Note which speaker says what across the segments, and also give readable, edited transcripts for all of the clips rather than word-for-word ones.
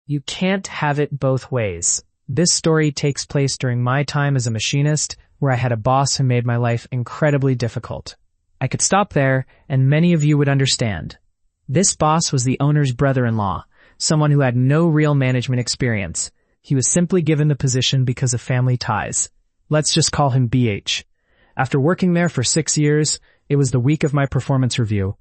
Speaker 1: You can't have it both ways. This story takes place during my time as a machinist, where I had a boss who made my life incredibly difficult. I could stop there, and many of you would understand. This boss was the owner's brother-in-law, someone who had no real management experience. He was simply given the position because of family ties. Let's just call him BH. After working there for 6 years, it was the week of my performance review.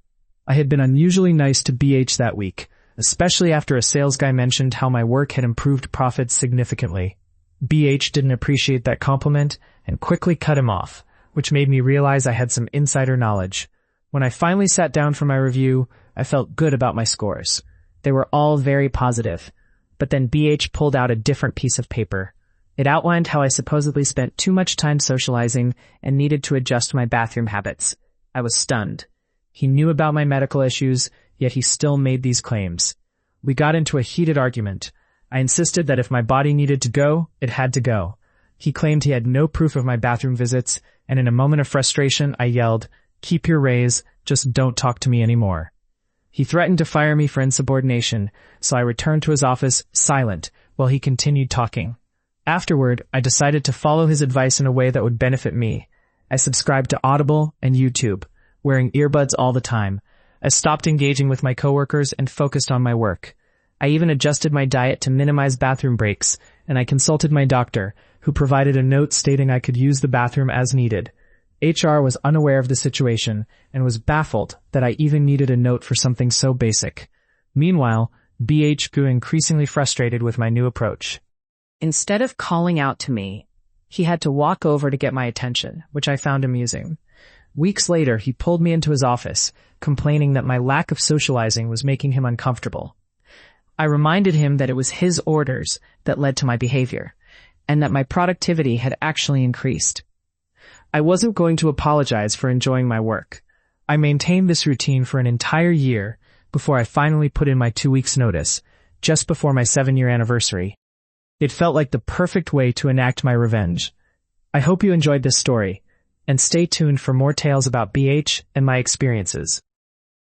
Speaker 1: I had been unusually nice to BH that week, especially after a sales guy mentioned how my work had improved profits significantly. BH didn't appreciate that compliment and quickly cut him off, which made me realize I had some insider knowledge. When I finally sat down for my review, I felt good about my scores. They were all very positive. But then BH pulled out a different piece of paper. It outlined how I supposedly spent too much time socializing and needed to adjust my bathroom habits. I was stunned. He knew about my medical issues, yet he still made these claims. We got into a heated argument. I insisted that if my body needed to go, it had to go. He claimed he had no proof of my bathroom visits, and in a moment of frustration, I yelled, "Keep your raise, just don't talk to me anymore." He threatened to fire me for insubordination, so I returned to his office, silent, while he continued talking. Afterward, I decided to follow his advice in a way that would benefit me. I subscribed to Audible and YouTube, wearing earbuds all the time. I stopped engaging with my coworkers and focused on my work. I even adjusted my diet to minimize bathroom breaks, and I consulted my doctor, who provided a note stating I could use the bathroom as needed. HR was unaware of the situation and was baffled that I even needed a note for something so basic. Meanwhile, BH grew increasingly frustrated with my new approach. Instead of calling out to me, he had to walk over to get my attention, which I found amusing. Weeks later, he pulled me into his office, complaining that my lack of socializing was making him uncomfortable. I reminded him that it was his orders that led to my behavior, and that my productivity had actually increased. I wasn't going to apologize for enjoying my work. I maintained this routine for an entire year before I finally put in my 2 weeks' notice, just before my 7-year anniversary. It felt like the perfect way to enact my revenge. I hope you enjoyed this story, and stay tuned for more tales about BH and my experiences.